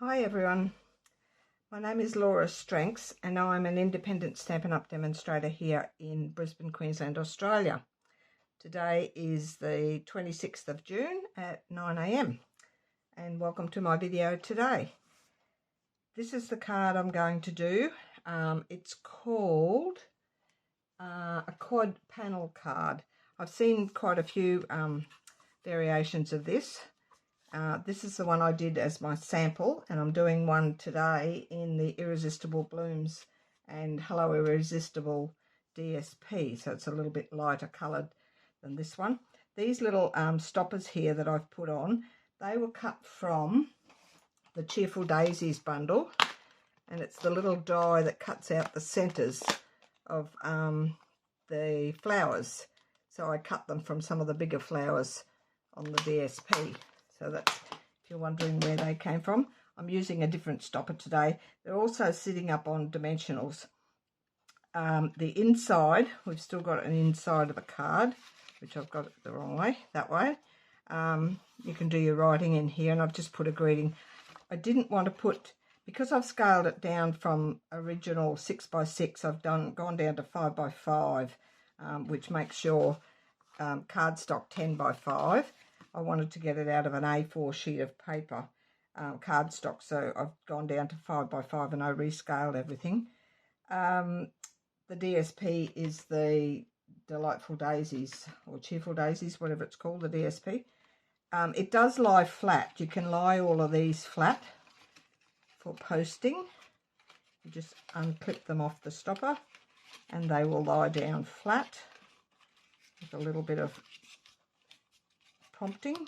Hi everyone, my name is Laura Strengths and I'm an independent Stampin' Up! Demonstrator here in Brisbane, Queensland, Australia. Today is the 26th of June at 9 a.m. and welcome to my video today. This is the card I'm going to do. It's called a quad panel card. I've seen quite a few variations of this. This is the one I did as my sample, and I'm doing one today in the Irresistible Blooms and Hello Irresistible DSP, so it's a little bit lighter coloured than this one. These little stoppers here that I've put on, they were cut from the Cheerful Daisies bundle, and it's the little die that cuts out the centres of the flowers. So I cut them from some of the bigger flowers on the DSP. So that's, if you're wondering where they came from, I'm using a different stopper today. They're also sitting up on dimensionals. The inside, we've still got an inside of a card, which I've got it the wrong way, that way. You can do your writing in here, and I've just put a greeting. I didn't want to put, because I've scaled it down from original 6x6, I've gone down to 5x5, which makes your cardstock 10x5. I wanted to get it out of an A4 sheet of paper cardstock, so I've gone down to 5x5 and I rescaled everything. The DSP is the Delightful Daisies or Cheerful Daisies, whatever it's called, the DSP. It does lie flat. You can lie all of these flat for posting. You just unclip them off the stopper and they will lie down flat with a little bit of prompting,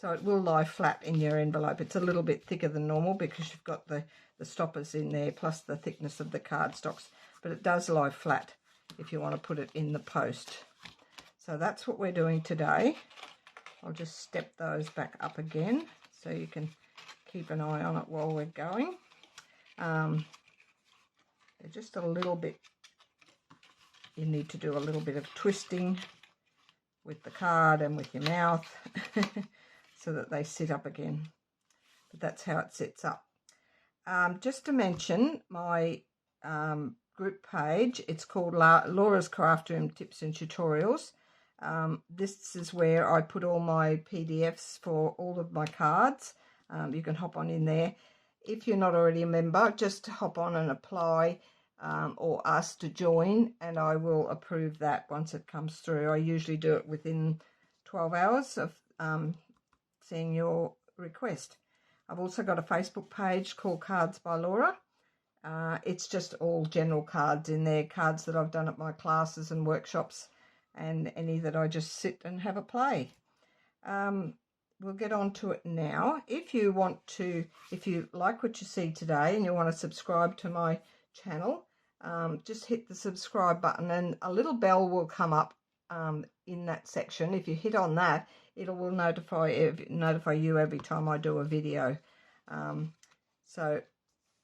so it will lie flat in your envelope. It's a little bit thicker than normal because you've got the stoppers in there plus the thickness of the cardstocks, but it does lie flat if you want to put it in the post. So that's what we're doing today. I'll just step those back up again so you can keep an eye on it while we're going. They're just a little bit, you need to do a little bit of twisting with the card and with your mouth so that they sit up again, but that's how it sits up. Just to mention my group page, it's called Laura's Craft Room Tips and Tutorials. This is where I put all my PDFs for all of my cards. You can hop on in there. If you're not already a member, just hop on and apply or ask to join, and I will approve that once it comes through. I usually do it within 12 hours of seeing your request. I've also got a Facebook page called Cards by Laura. It's just all general cards in there, cards that I've done at my classes and workshops, and any that I just sit and have a play. We'll get on to it now. If you like what you see today and you want to subscribe to my channel, just hit the subscribe button and a little bell will come up in that section. If you hit on that, it will notify you every time I do a video. So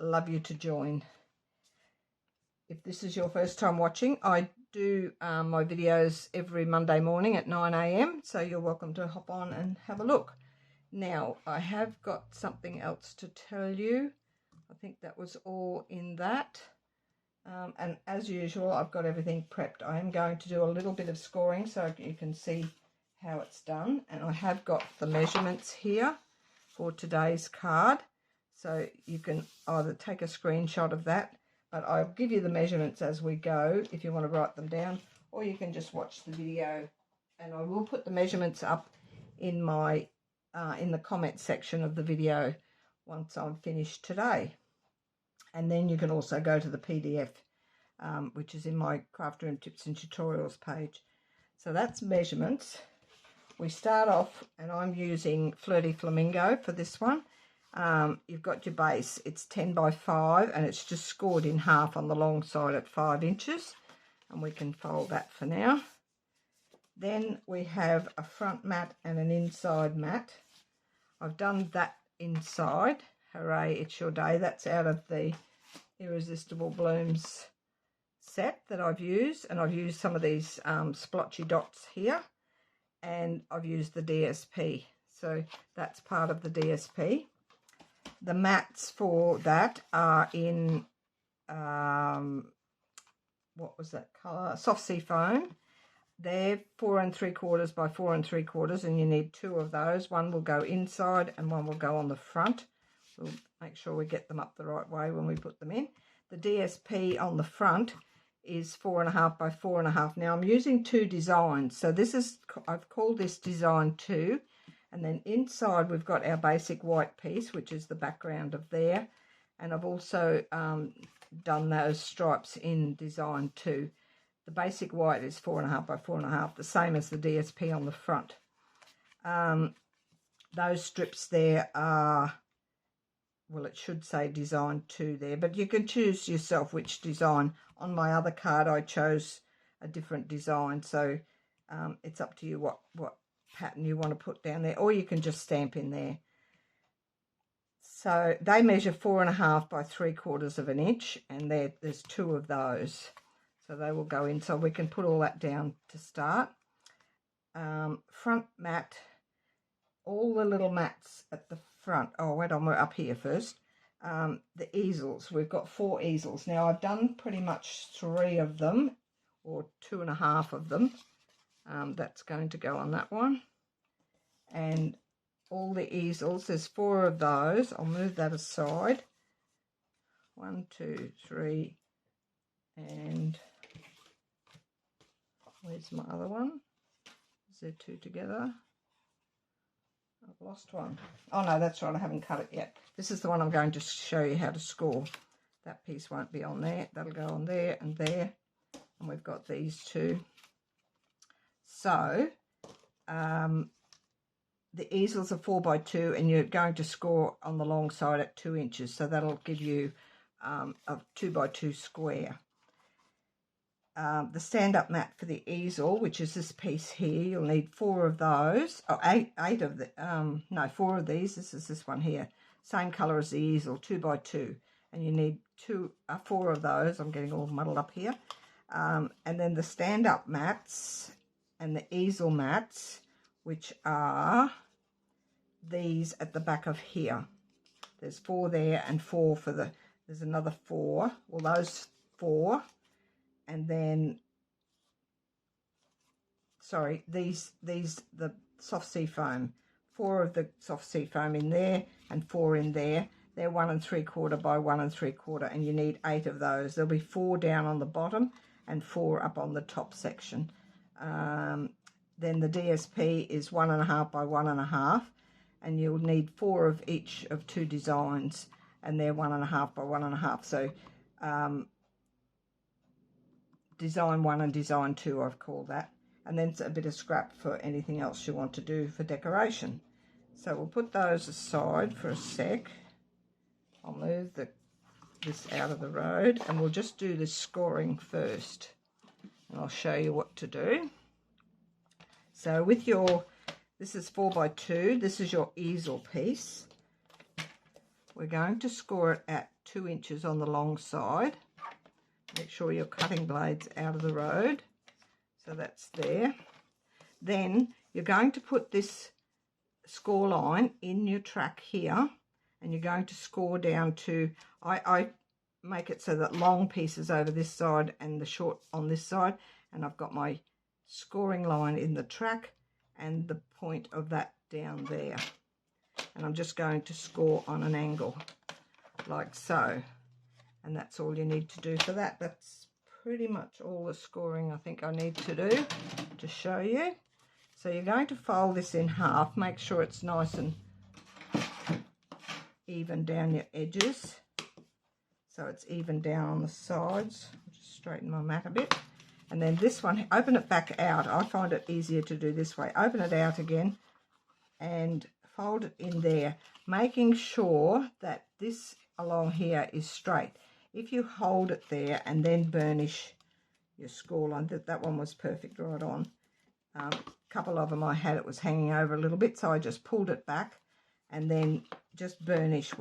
love you to join. If this is your first time watching, I do my videos every Monday morning at 9 a.m, so you're welcome to hop on and have a look. Now I have got something else to tell you. I think that was all in that. And as usual, I've got everything prepped. I am going to do a little bit of scoring so you can see how it's done. And I have got the measurements here for today's card. So you can either take a screenshot of that, but I'll give you the measurements as we go if you want to write them down, or you can just watch the video. And I will put the measurements up in my in the comment section of the video once I'm finished today. And then you can also go to the PDF, which is in my Craft Room Tips and Tutorials page. So that's measurements. We start off, and I'm using Flirty Flamingo for this one. You've got your base. It's 10x5, and it's just scored in half on the long side at 5 inches. And we can fold that for now. Then we have a front mat and an inside mat. I've done that inside. Hooray, it's your day. That's out of the Irresistible Blooms set that I've used, and I've used some of these splotchy dots here, and I've used the DSP, so that's part of the DSP. The mats for that are in, what was that colour? Soft sea foam. They're 4 3/4 by 4 3/4, and you need 2 of those. One will go inside and one will go on the front. We'll make sure we get them up the right way when we put them in. The DSP on the front is 4 1/2 by 4 1/2. Now I'm using 2 designs, so this is, I've called this design 2, and then inside we've got our basic white piece, which is the background of there, and I've also done those stripes in design 2. The basic white is 4 1/2 by 4 1/2, the same as the DSP on the front. Those strips there are, well, it should say design 2 there, but you can choose yourself which design. On my other card I chose a different design, so it's up to you what pattern you want to put down there, or you can just stamp in there. So they measure 4 1/2 by 3/4 of an inch, and there's 2 of those. So they will go in, so we can put all that down to start. Front mat, all the little mats at the front. Oh, wait on, we're up here first. The easels, we've got 4 easels. Now I've done pretty much 3 of them, or 2 1/2 of them. That's going to go on that one. And all the easels, there's 4 of those. I'll move that aside. 1 2 3, and where's my other one? Is there 2 together? I've lost one. Oh no, that's right, I haven't cut it yet. This is the one I'm going to show you how to score. That piece won't be on there. That'll go on there and there. And we've got these 2. So the easels are 4 by 2, and you're going to score on the long side at 2 inches. So that'll give you a 2 by 2 square. The stand-up mat for the easel, which is this piece here, you'll need 4 of those, or 8 of the, no, 4 of these. This is this one here, same colour as the easel, 2 by 2, and you need 4 of those. I'm getting all muddled up here. And then the stand-up mats and the easel mats, which are these at the back of here. There's 4 there and 4 for the, there's another 4, well, those 4. And then, sorry, these the soft sea foam, 4 of the soft sea foam in there and 4 in there. They're 1 3/4 by 1 3/4, and you need 8 of those. There'll be 4 down on the bottom and 4 up on the top section. Then the DSP is 1 1/2 by 1 1/2, and you'll need 4 of each of 2 designs, and they're 1 1/2 by 1 1/2. So design 1 and design 2, I've called that. And then a bit of scrap for anything else you want to do for decoration. So we'll put those aside for a sec. I'll move this out of the road, and we'll just do the scoring first, and I'll show you what to do. So with your, this is 4 by 2, this is your easel piece. We're going to score it at 2 inches on the long side. Make sure your cutting blade's out of the road. So that's there. Then you're going to put this score line in your track here, and you're going to score down to, I make it so that long pieces over this side and the short on this side, and I've got my scoring line in the track and the point of that down there. And I'm just going to score on an angle like so. And that's all you need to do for that. That's pretty much all the scoring I think I need to do to show you. So you're going to fold this in half. Make sure it's nice and even down your edges. So it's even down on the sides. I'll just straighten my mat a bit. And then this one, open it back out. I find it easier to do this way. Open it out again and fold it in there, making sure that this along here is straight. If you hold it there and then burnish your score line, that one was perfect right on. A couple of them I had, it was hanging over a little bit, so I just pulled it back and then just burnish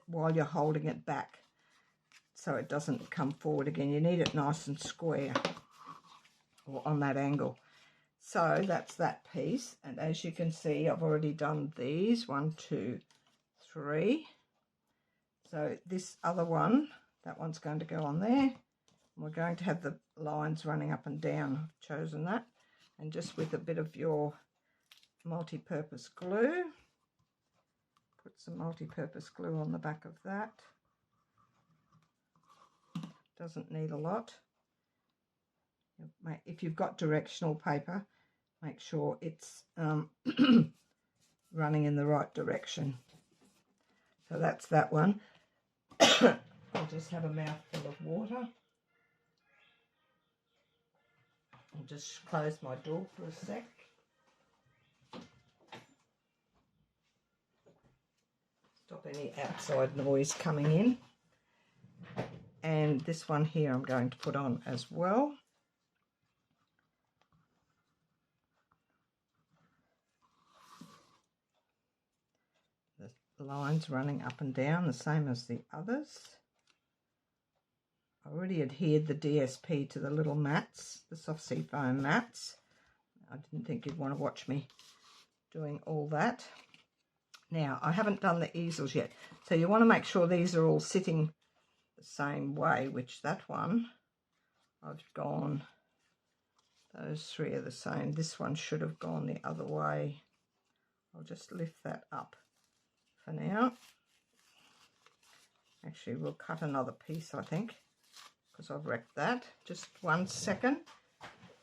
while you're holding it back so it doesn't come forward again. You need it nice and square or on that angle. So that's that piece, and as you can see, I've already done these 1 2 3. So this other one, that one's going to go on there. We're going to have the lines running up and down. I've chosen that. And just with a bit of your multi-purpose glue, put some multi-purpose glue on the back of that. Doesn't need a lot. If you've got directional paper, make sure it's running in the right direction. So that's that one. I'll just have a mouthful of water. I'll just close my door for a sec. Stop any outside noise coming in. And this one here I'm going to put on as well. The lines running up and down, the same as the others. I already adhered the DSP to the little mats, the soft sea foam mats. I didn't think you'd want to watch me doing all that. Now, I haven't done the easels yet, so you want to make sure these are all sitting the same way, which that one, I've gone, those three are the same. This one should have gone the other way. I'll just lift that up for now. Actually, we'll cut another piece, I think, because I've wrecked that. Just 1 second.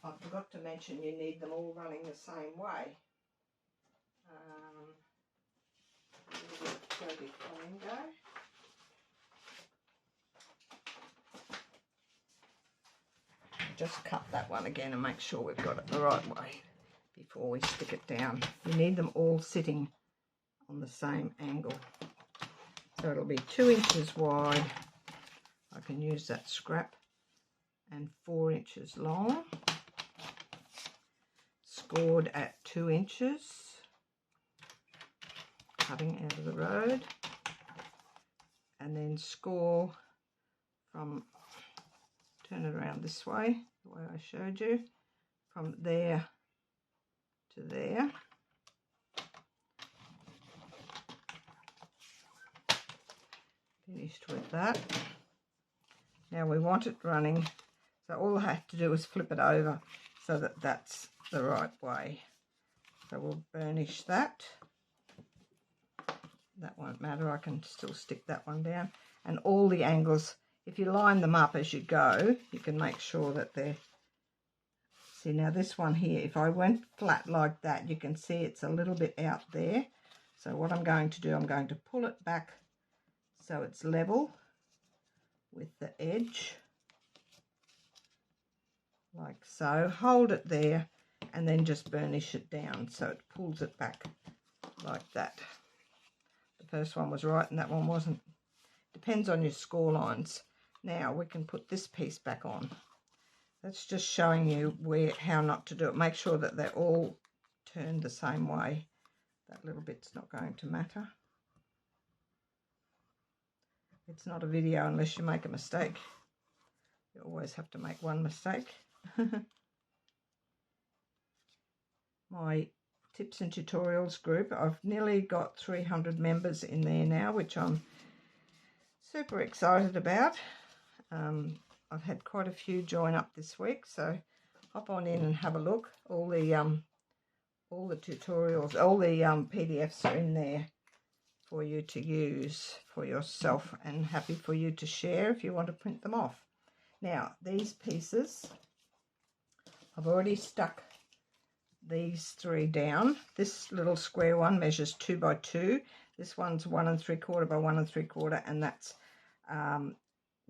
I forgot to mention you need them all running the same way. Just cut that one again and make sure we've got it the right way before we stick it down. You need them all sitting on the same angle. So it'll be 2 inches wide. I can use that scrap, and 4 inches long. Scored at 2 inches. Cutting out of the road. And then score from, turn it around this way, the way I showed you, from there to there. Finished with that. Now we want it running, so all I have to do is flip it over so that that's the right way. So we'll burnish that. That won't matter, I can still stick that one down. And all the angles, if you line them up as you go, you can make sure that they're, see now this one here, if I went flat like that, you can see it's a little bit out there. So what I'm going to do, I'm going to pull it back so it's level with the edge, like so. Hold it there and then just burnish it down so it pulls it back like that. The first one was right and that one wasn't. Depends on your score lines. Now we can put this piece back on. That's just showing you how not to do it. Make sure that they're all turned the same way. That little bit's not going to matter. It's not a video unless you make a mistake. You always have to make one mistake. My tips and tutorials group, I've nearly got 300 members in there now, which I'm super excited about. I've had quite a few join up this week, so hop on in and have a look. All the tutorials, all the PDFs are in there for you to use for yourself, and happy for you to share if you want to print them off. Now these pieces, I've already stuck these three down. This little square one measures 2 by 2. This one's 1 3/4 by 1 3/4, and that's 1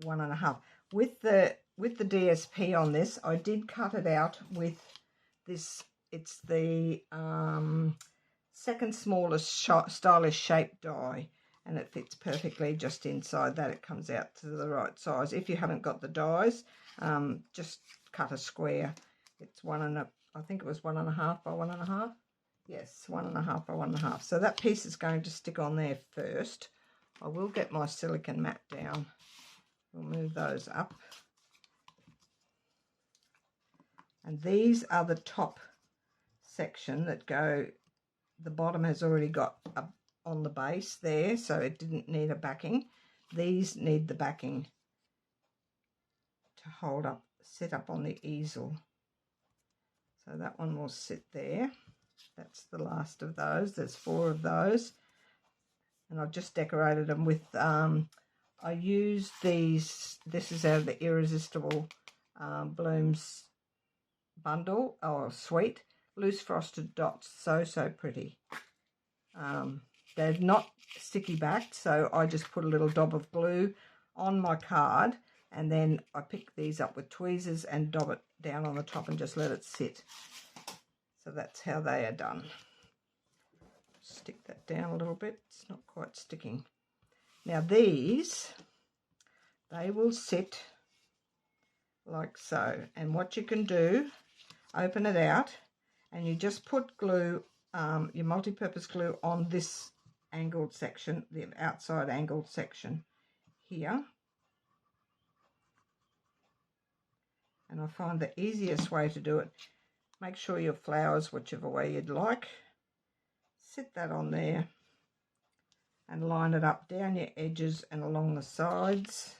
1/2. With the DSP on this, I did cut it out with this. It's the second smallest stylish shape die, and it fits perfectly just inside that. It comes out to the right size. If you haven't got the dies, just cut a square. It's I think it was 1 1/2 by 1 1/2. Yes, 1 1/2 by 1 1/2. So that piece is going to stick on there first. I will get my silicone mat down. We'll move those up. And these are the top section that go, the bottom has already got on the base there, so it didn't need a backing. these need the backing to hold up, sit up on the easel. So that one will sit there. That's the last of those. There's 4 of those. And I've just decorated them with, I used these, this is out of the Irresistible Blooms bundle, or suite, loose frosted dots, so pretty. They're not sticky backed, so I just put a little dab of glue on my card, and then I pick these up with tweezers and dab it down on the top and just let it sit. So that's how they are done. Stick that down a little bit, it's not quite sticking. Now these, they will sit like so, and what you can do, open it out and you just put glue, your multi-purpose glue, on this angled section, the outside angled section here. And I find the easiest way to do it, make sure your flowers whichever way you'd like, sit that on there and line it up down your edges and along the sides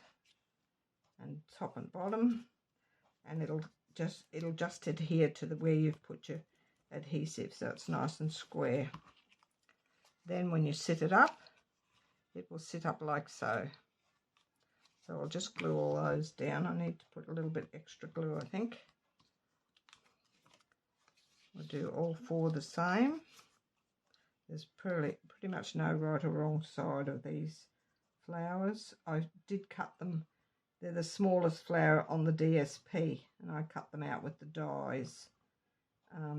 and top and bottom, and it'll just adhere to the where you've put your adhesive, so it's nice and square. Then when you sit it up, it will sit up like so. So I'll just glue all those down. I need to put a little bit extra glue, I think. I'll do all 4 the same. There's pretty much no right or wrong side of these flowers. I did cut them. They're the smallest flower on the DSP, and I cut them out with the dies.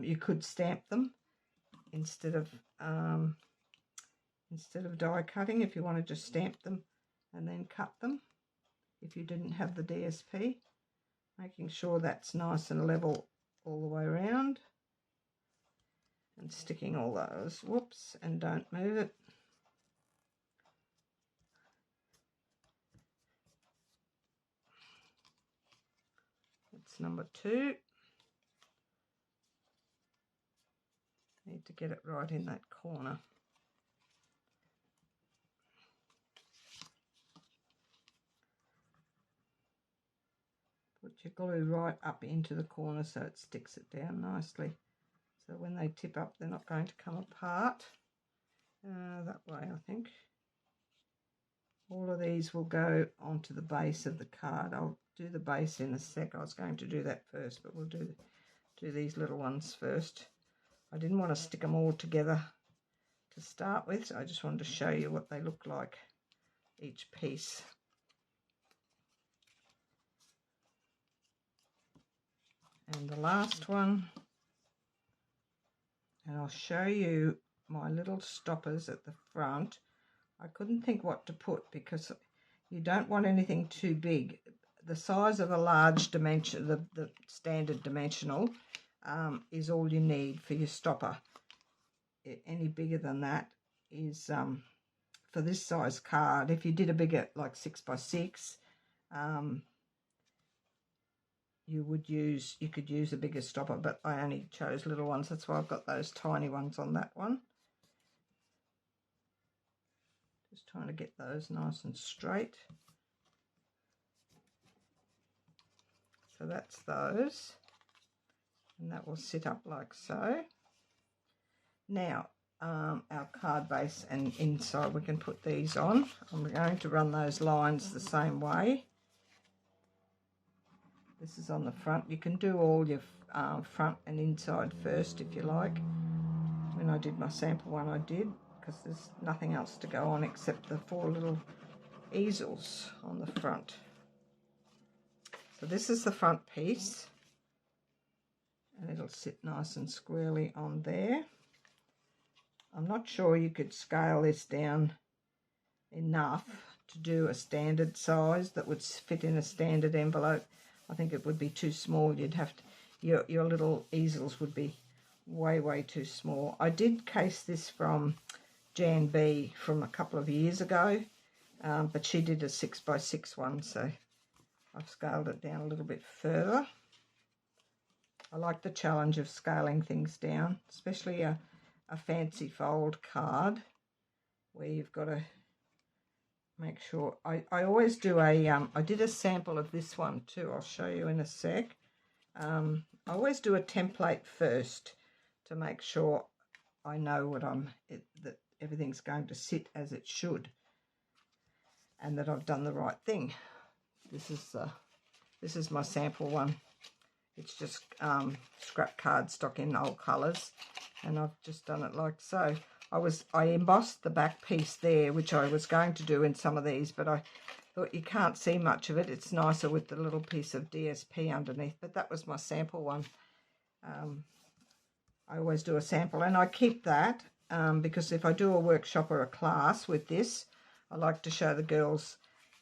You could stamp them instead of die cutting, if you want to just stamp them and then cut them if you didn't have the DSP. Making sure that's nice and level all the way around, and sticking all those, whoops, and don't move it. That's number 2. Need to get it right in that corner. Put your glue right up into the corner so it sticks it down nicely. So when they tip up, they're not going to come apart. That way, I think. All of these will go onto the base of the card. I'll do the base in a sec. I was going to do that first, but we'll do these little ones first. I didn't want to stick them all together to start with, so I just wanted to show you what they look like, each piece. And the last one, and I'll show you my little stoppers at the front. I couldn't think what to put because you don't want anything too big. The size of a large dimension, the standard dimensional, is all you need for your stopper. Any bigger than that is, for this size card, if you did a bigger, like 6x6, you could use a bigger stopper, but I only chose little ones. That's why I've got those tiny ones on that one. Just trying to get those nice and straight. So that's those, and that will sit up like so. Now our card base, and inside we can put these on. I'm going to run those lines the same way. This is on the front. You can do all your front and inside first if you like. When I did my sample one, I did, because there's nothing else to go on except the 4 little easels on the front. So this is the front piece, and it'll sit nice and squarely on there. I'm not sure you could scale this down enough to do a standard size that would fit in a standard envelope. I think it would be too small. You'd have to, your little easels would be way too small. I did case this from Jan B from a couple of years ago, but she did a 6x6 one, so I've scaled it down a little bit further. I like the challenge of scaling things down, especially a fancy fold card where you've got to make sure I always do a I did a sample of this one too. I'll show you in a sec. I always do a template first to make sure I know what that everything's going to sit as it should, and that I've done the right thing. This is my sample one. It's just scrap cardstock in old colours, and I've just done it like so. I embossed the back piece there, which I was going to do in some of these, but I thought you can't see much of it. It's nicer with the little piece of DSP underneath, but that was my sample one. I always do a sample, and I keep that because if I do a workshop or a class with this, I like to show the girls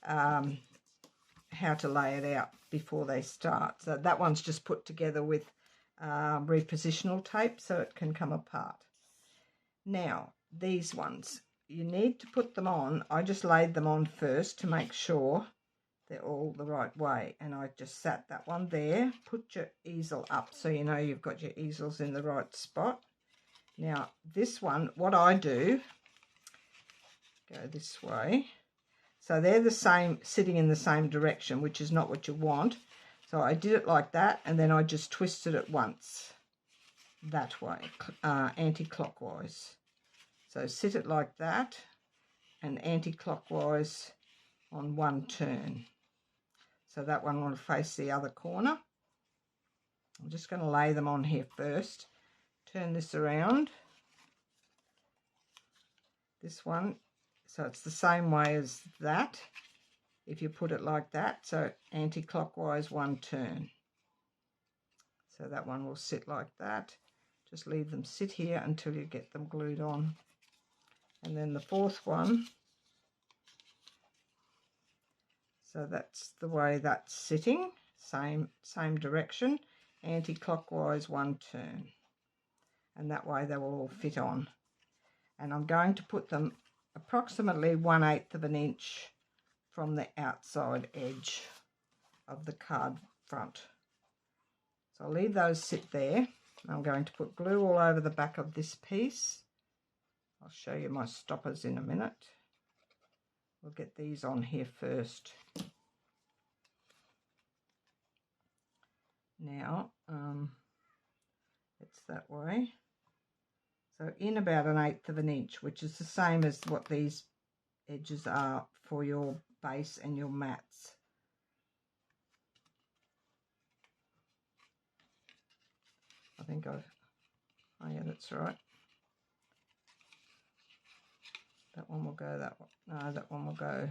how to lay it out before they start. So that one's just put together with repositional tape so it can come apart. Now, these ones, you need to put them on. I just laid them on first to make sure they're all the right way. And I just sat that one there. Put your easel up so you know you've got your easels in the right spot. Now, this one, what I do, go this way. So they're the same, sitting in the same direction, which is not what you want. So I did it like that, and then I just twisted it once. That way, anti-clockwise. So sit it like that and anti-clockwise on one turn. So that one will face the other corner. I'm just going to lay them on here first. Turn this around. This one, so it's the same way as that. If you put it like that, so anti-clockwise one turn. So that one will sit like that. Just leave them sit here until you get them glued on. And then the fourth one, so that's the way that's sitting, same direction, anti-clockwise one turn. And that way they will all fit on. And I'm going to put them approximately 1/8 of an inch from the outside edge of the card front. So I'll leave those sit there. I'm going to put glue all over the back of this piece. I'll show you my stoppers in a minute. We'll get these on here first. Now, it's that way. So in about 1/8 of an inch, which is the same as what these edges are for your base and your mats. I think oh yeah, that's right. That one will go that one. No, that one will go.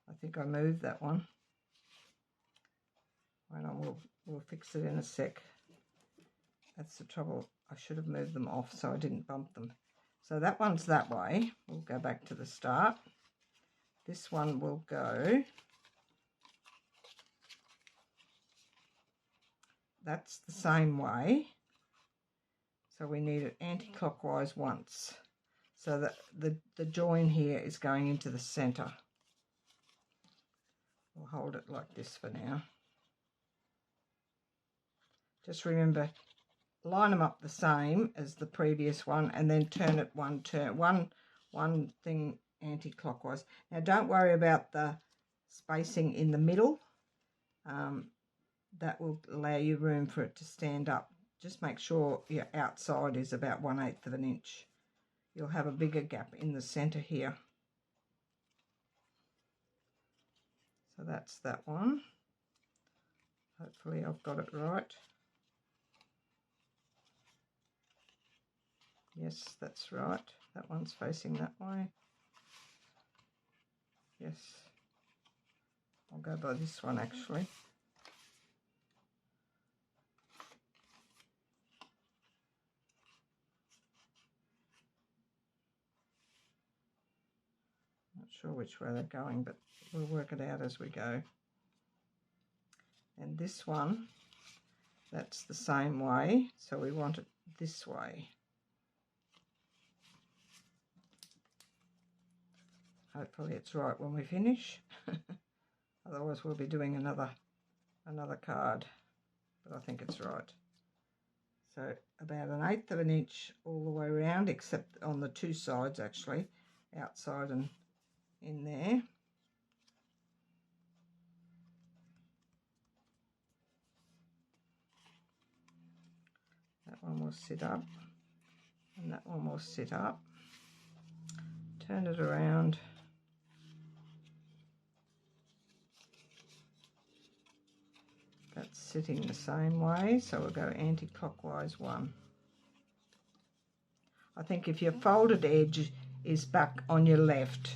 I think I moved that one. Wait on, we'll fix it in a sec. That's the trouble. I should have moved them off so I didn't bump them. So that one's that way. We'll go back to the start. This one will go. That's the same way. So we need it anti-clockwise once. So that the join here is going into the center. We'll hold it like this for now. Just remember, line them up the same as the previous one and then turn it one thing anti-clockwise. Now don't worry about the spacing in the middle. That will allow you room for it to stand up. Just make sure your outside is about 1/8 of an inch. You'll have a bigger gap in the center here. So that's that one. Hopefully I've got it right. Yes, that's right. That one's facing that way. Yes. I'll go by this one actually. Not sure which way they're going, but we'll work it out as we go. And this one, that's the same way, so we want it this way. Hopefully it's right when we finish. Otherwise we'll be doing another card, but I think it's right. So about 1/8 of an inch all the way around, except on the two sides actually, outside and in there. That one will sit up and that one will sit up. Turn it around. That's sitting the same way, so we'll go anti-clockwise one. I think if your folded edge is back on your left,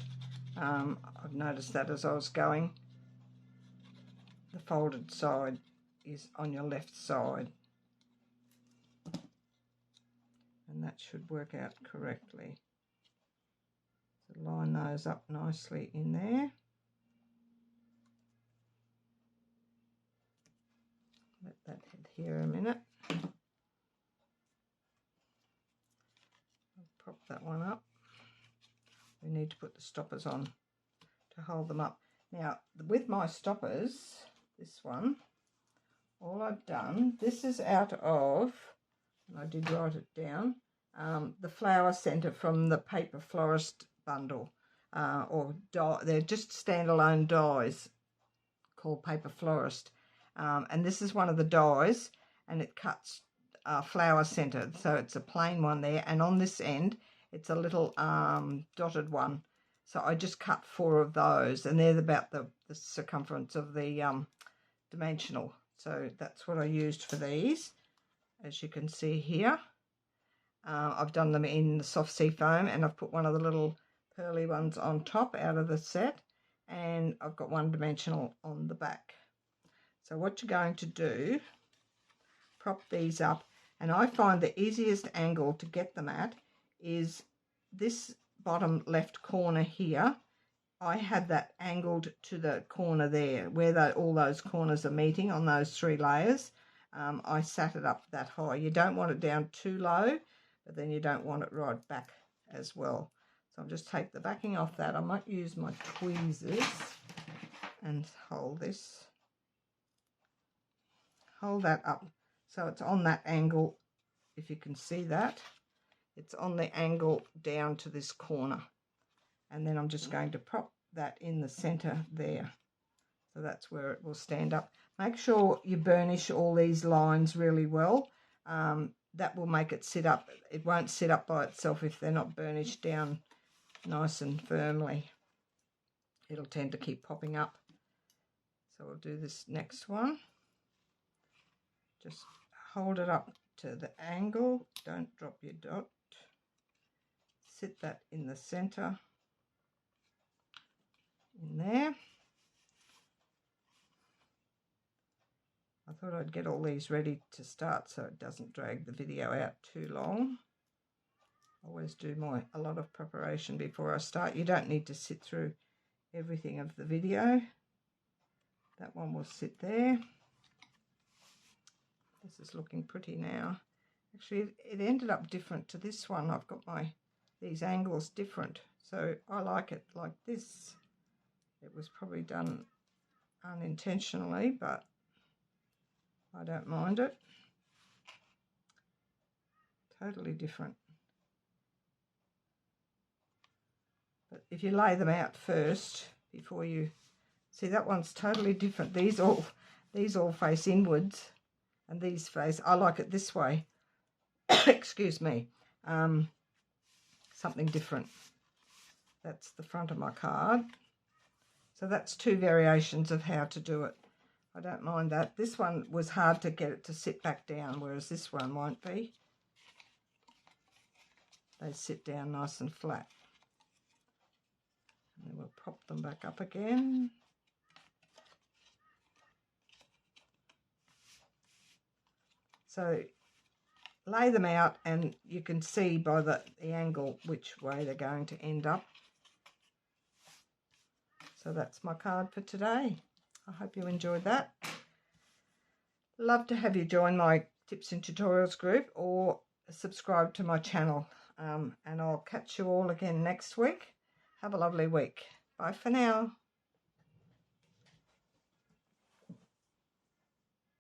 I've noticed that as I was going, the folded side is on your left side. And that should work out correctly. So line those up nicely in there. Let that adhere a minute. I'll prop that one up. We need to put the stoppers on to hold them up. Now, with my stoppers, this one, all I've done, this is out of, and I did write it down, the flower centre from the Paper Florist bundle, or die. They're just standalone dies called Paper Florist, and this is one of the dies, and it cuts flower centre, so it's a plain one there, and on this end it's a little dotted one. So I just cut 4 of those, and they're about the circumference of the dimensional. So that's what I used for these, as you can see here. I've done them in the soft sea foam, and I've put one of the little pearly ones on top out of the set, and I've got 1 dimensional on the back. So what you're going to do, prop these up, and I find the easiest angle to get them at is this bottom left corner here. I had that angled to the corner there where all those corners are meeting on those 3 layers. I sat it up that high. You don't want it down too low, but then you don't want it right back as well. So I'll just take the backing off that. I might use my tweezers and hold this. Hold that up so it's on that angle, if you can see that. It's on the angle down to this corner. And then I'm just going to prop that in the centre there. So that's where it will stand up. Make sure you burnish all these lines really well. That will make it sit up. It won't sit up by itself if they're not burnished down nice and firmly. It'll tend to keep popping up. So we'll do this next one. Just hold it up to the angle. Don't drop your dot. Sit that in the centre. In there. I thought I'd get all these ready to start so it doesn't drag the video out too long. I always do a lot of preparation before I start. You don't need to sit through everything of the video. That one will sit there. This is looking pretty now. Actually, it ended up different to this one. I've got these angles different, so I like it like this. It was probably done unintentionally, but I don't mind it. Totally different. But if you lay them out first before you see, that one's totally different. These all face inwards, and these face. I like it this way. Excuse me. Something different. That's the front of my card. So that's 2 variations of how to do it. I don't mind that. This one was hard to get it to sit back down, whereas this one won't be. They sit down nice and flat. And then we'll prop them back up again. So lay them out and you can see by the angle which way they're going to end up. So that's my card for today. I hope you enjoyed that. Love to have you join my tips and tutorials group or subscribe to my channel. And I'll catch you all again next week. Have a lovely week. Bye for now.